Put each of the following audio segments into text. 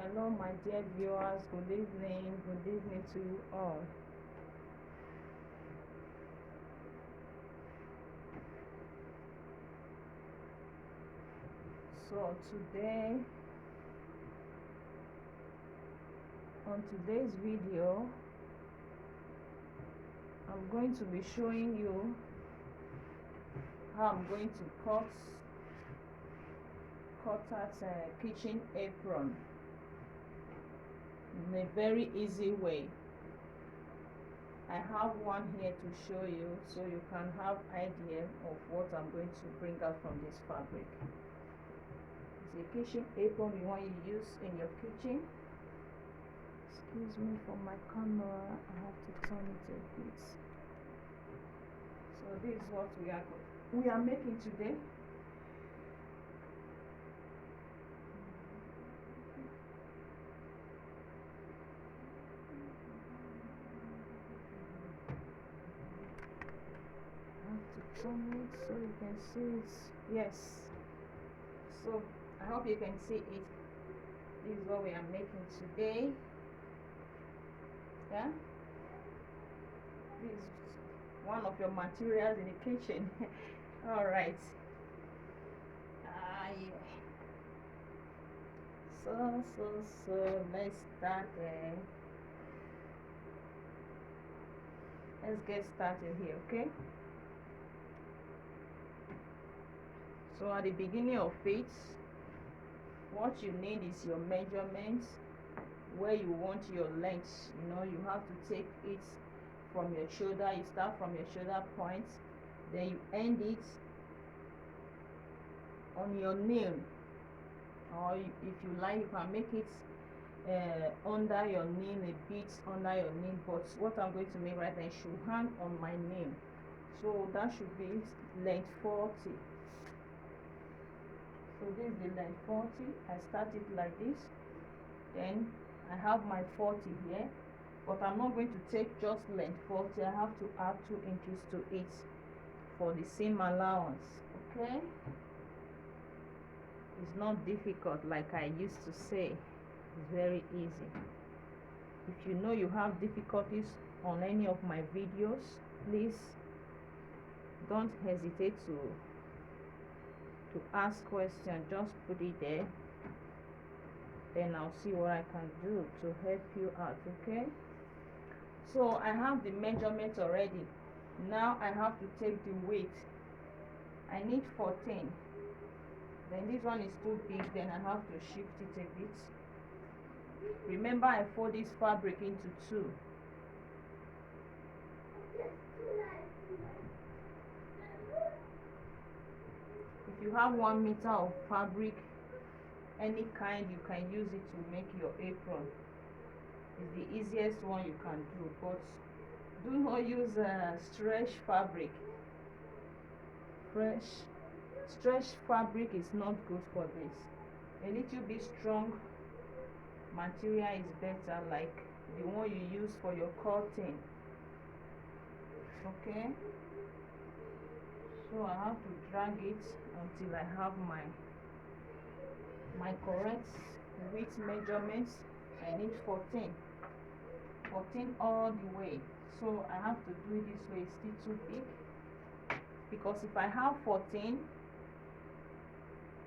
Hello, my dear viewers. Good evening. Good evening to you all. So today, on today's video, I'm going to be showing you how I'm going to cut that kitchen apron in a very easy way. I have one here to show you so you can have idea of what I'm going to bring out from this fabric. It's a kitchen apron you want to use in your kitchen. Excuse me for my camera, I have to turn it a bit. So this is what we are making today. Turn it so you can see it. Yes, so I hope you can see it. This is what we are making today. Yeah, this is one of your materials in the kitchen. All right. Yeah. So let's start. Let's get started here, okay? So at the beginning of it, what you need is your measurements, where you want your length. You have to take it from your shoulder. You start from your shoulder point, then you end it on your nail, or if you like, you can make it under your nail, a bit under your nail. But what I'm going to make right now should hang on my nail, so that should be length 40. So this is the length 40. I start it like this, then I have my 40 here, but I'm not going to take just length 40. I have to add 2 inches to it for the seam allowance. Okay, it's not difficult like I used to say. It's very easy. If you know you have difficulties on any of my videos, please don't hesitate to ask questions. Just put it there, then I'll see what I can do to help you out. Okay, so I have the measurement already. Now I have to take the weight. I need 14. Then this one is too big, then I have to shift it a bit. Remember, I fold this fabric into 2. If you have 1 meter of fabric, any kind, you can use it to make your apron. It's the easiest one you can do, but do not use stretch fabric. Stretch fabric is not good for this. A little bit strong material is better, like the one you use for your curtain. Okay, so I have to drag it until I have my correct width measurements. I need 14 all the way, so I have to do it this way. It's still too big, because if I have 14,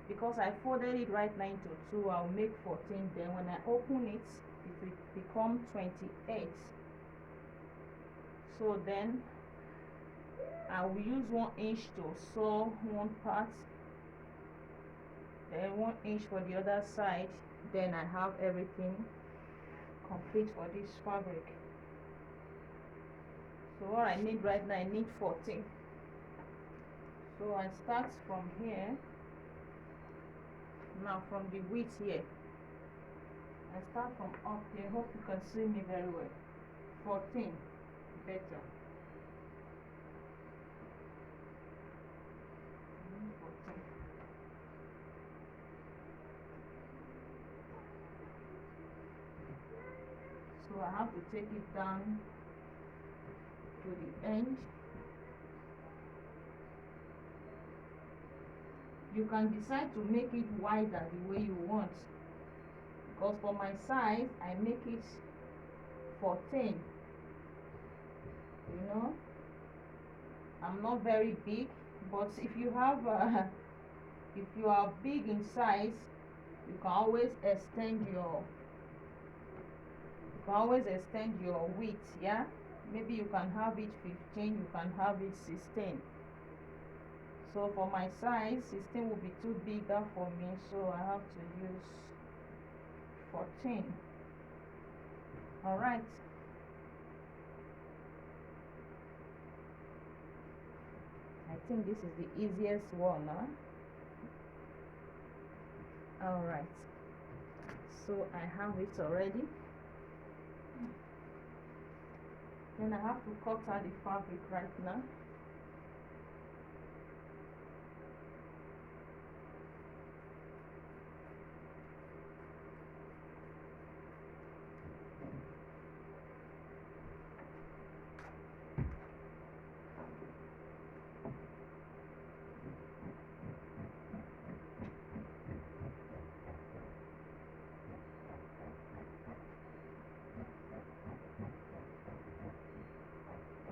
because I folded it right now into 2, I'll make 14. Then when I open it, it will become 28. So then I will use 1 inch to sew one part, then 1 inch for the other side. Then I have everything complete for this fabric. So what I need right now, I need 14. So I start from here. Now from the width here, I start from up here. Hope you can see me very well. 14, better. 14. So I have to take it down to the end. You can decide to make it wider the way you want. because for my size I make it 14. You know, I'm not very big, but if you have if you are big in size, you can always extend your width. Yeah, maybe you can have it 15, you can have it 16. So for my size, 16 will be too bigger for me, so I have to use 14. All right. I think this is the easiest one, huh? All right. So I have it already. Then I have to cut out the fabric right now.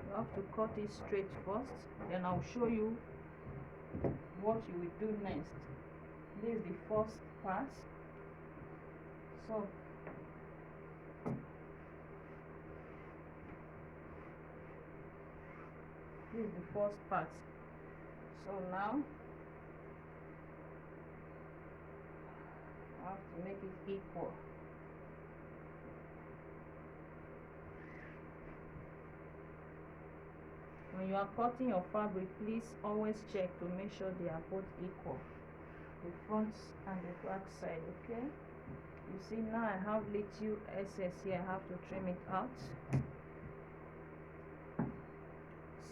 You have to cut it straight first, then I'll show you what you will do next. This is the first part. So this is the first part. So now I have to make it equal. When you are cutting your fabric, please always check to make sure they are both equal, the front and the back side. Okay, you see now I have little excess here, I have to trim it out.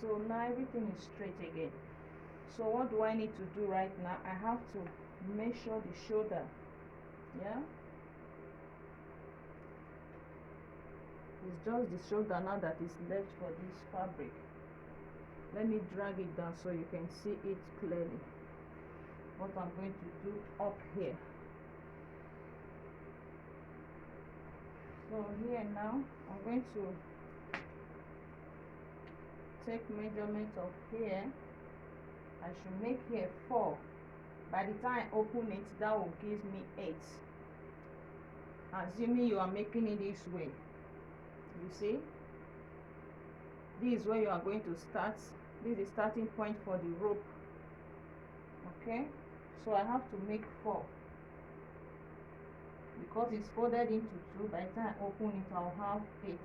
So now everything is straight again. So what do I need to do right now? I have to measure the shoulder. Yeah, it's just the shoulder now that is left for this fabric. Let me drag it down so you can see it clearly. What I'm going to do up here. So here now, I'm going to take measurement of here. I should make here 4. By the time I open it, that will give me 8. Assuming you are making it this way. You see? This is where you are going to start. This is the starting point for the rope. Okay, so I have to make 4 because it's folded into 2. By the time I open it, I'll have 8.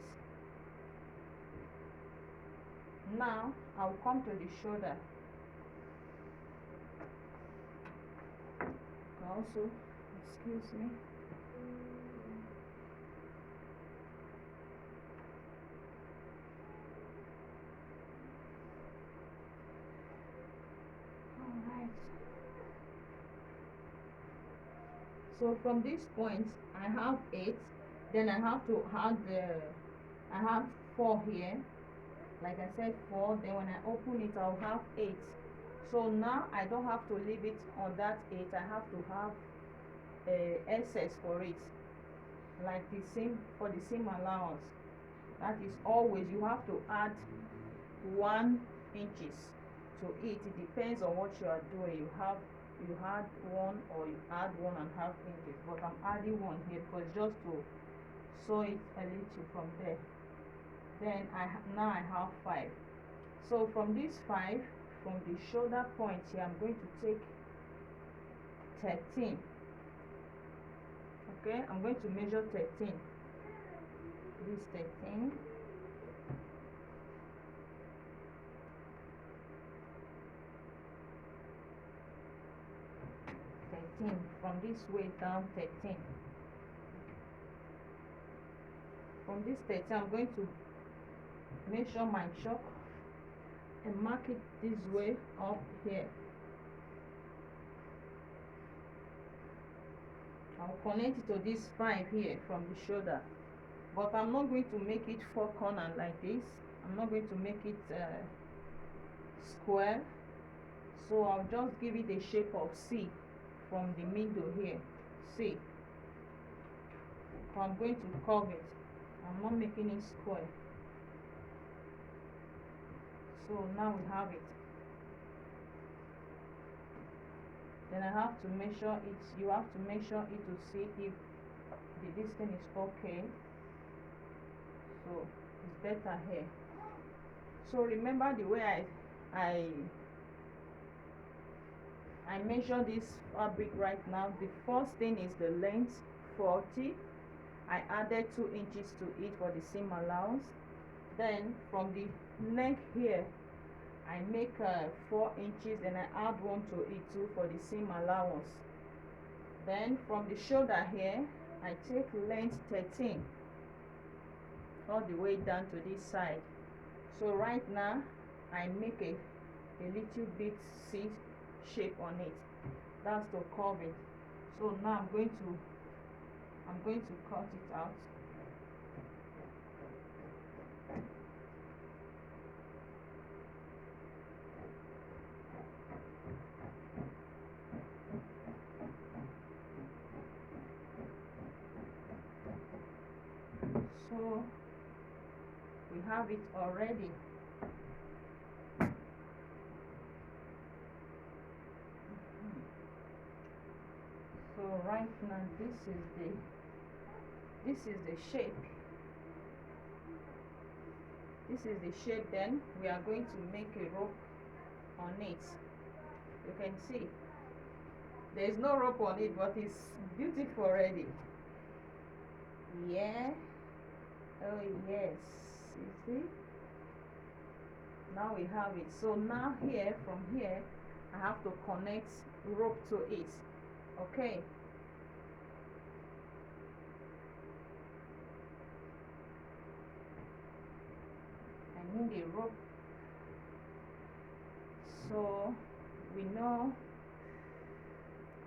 Now I'll come to the shoulder. Also, excuse me. So from this point I have 8, then I have to add I have 4 here, like I said 4, then when I open it I'll have 8. So now I don't have to leave it on that 8, I have to have excess for it, like the same for the same allowance. That is always, you have to add 1 inches to it. It depends on what you are doing. You add 1 or you add 1.5 inches, but I'm adding 1 here because just to sew it a little from there. Then now I have 5. So from this 5, from the shoulder point here, I'm going to take 13. Okay, I'm going to measure 13. This 13. From this way down 13. From this 13, I'm going to measure my chalk and mark it this way up here. I'll connect it to this 5 here from the shoulder, but I'm not going to make it 4 corner like this. I'm not going to make it square, so I'll just give it a shape of C from the middle here. See, So I'm going to curve it. I'm not making it square. So now we have it. Then I have to measure it. You have to measure it to see if the distance is okay. So it's better here. So remember the way I measure this fabric right now. The first thing is the length, 40. I added 2 inches to it for the seam allowance. Then from the neck here, I make 4 inches, and I add 1 to it too for the seam allowance. Then from the shoulder here, I take length 13 all the way down to this side. So right now I make a little bit C shape on it. That's to curve it. So now I'm going to cut it out. So we have it already. So right now this is the shape. This is the shape. Then we are going to make a rope on it. You can see there is no rope on it, but it's beautiful already. Yeah. Oh yes, you see, now we have it. So now here, from here, I have to connect rope to it. Okay, I need a rope. So we know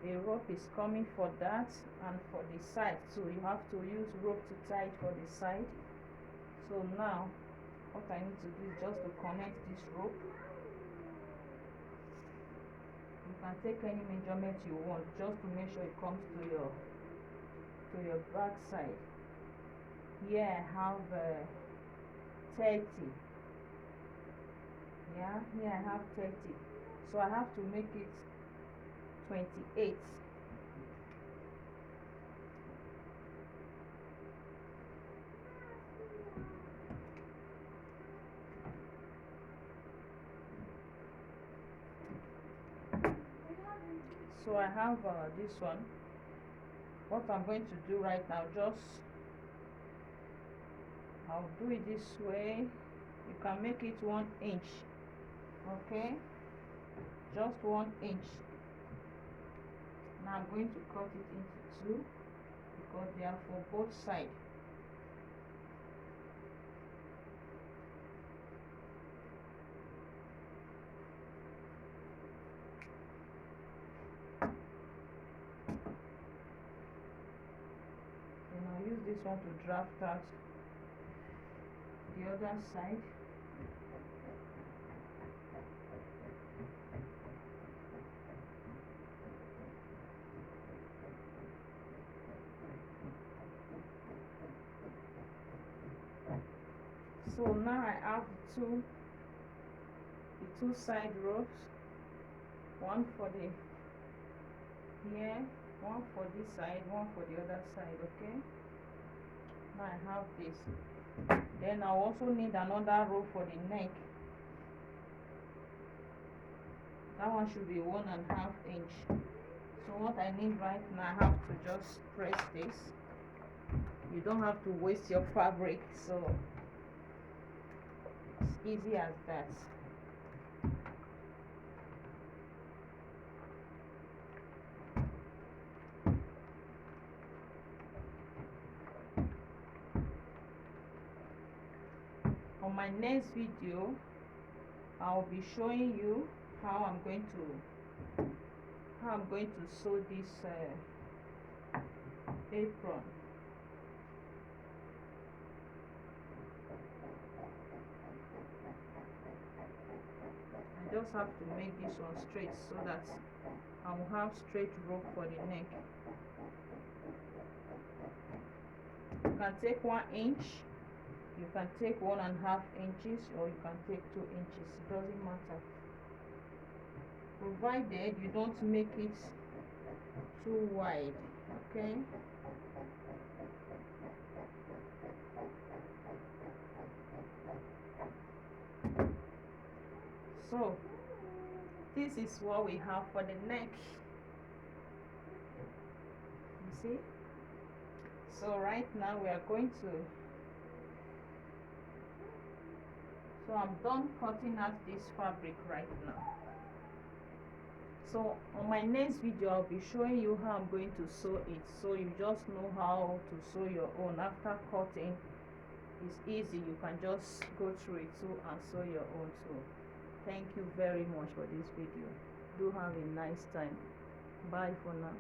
a rope is coming for that, and for the side too. You have to use rope to tie it for the side. So now what I need to do is just to connect this rope. You can take any measurement you want, just to make sure it comes to your back side. Here I have 30. Yeah, here I have 30. So I have to make it 28. So I have this one. What I'm going to do right now, I'll do it this way. You can make it 1 inch. Okay, just 1 inch. Now I'm going to cut it into 2 because they are for both sides. Then I'll use this one to draft out the other side. So now I have the two side ropes, one for the here, one for this side, one for the other side. Okay, now I have this. Then I also need another rope for the neck. That one should be 1.5 inch. So what I need right now, I have to just press this. You don't have to waste your fabric, so it's easy as that. On my next video, I'll be showing you how I'm going to sew this apron. I just have to make this one straight so that I will have straight rope for the neck. You can take 1 inch, you can take 1.5 inches, or you can take 2 inches. It doesn't matter, provided you don't make it too wide. Okay, so this is what we have for the neck. You see? So right now we are going to, so I'm done cutting out this fabric right now. So on my next video I'll be showing you how I'm going to sew it, so you just know how to sew your own. After cutting, it's easy, you can just go through it too and sew your own. So thank you very much for this video. Do have a nice time. Bye for now.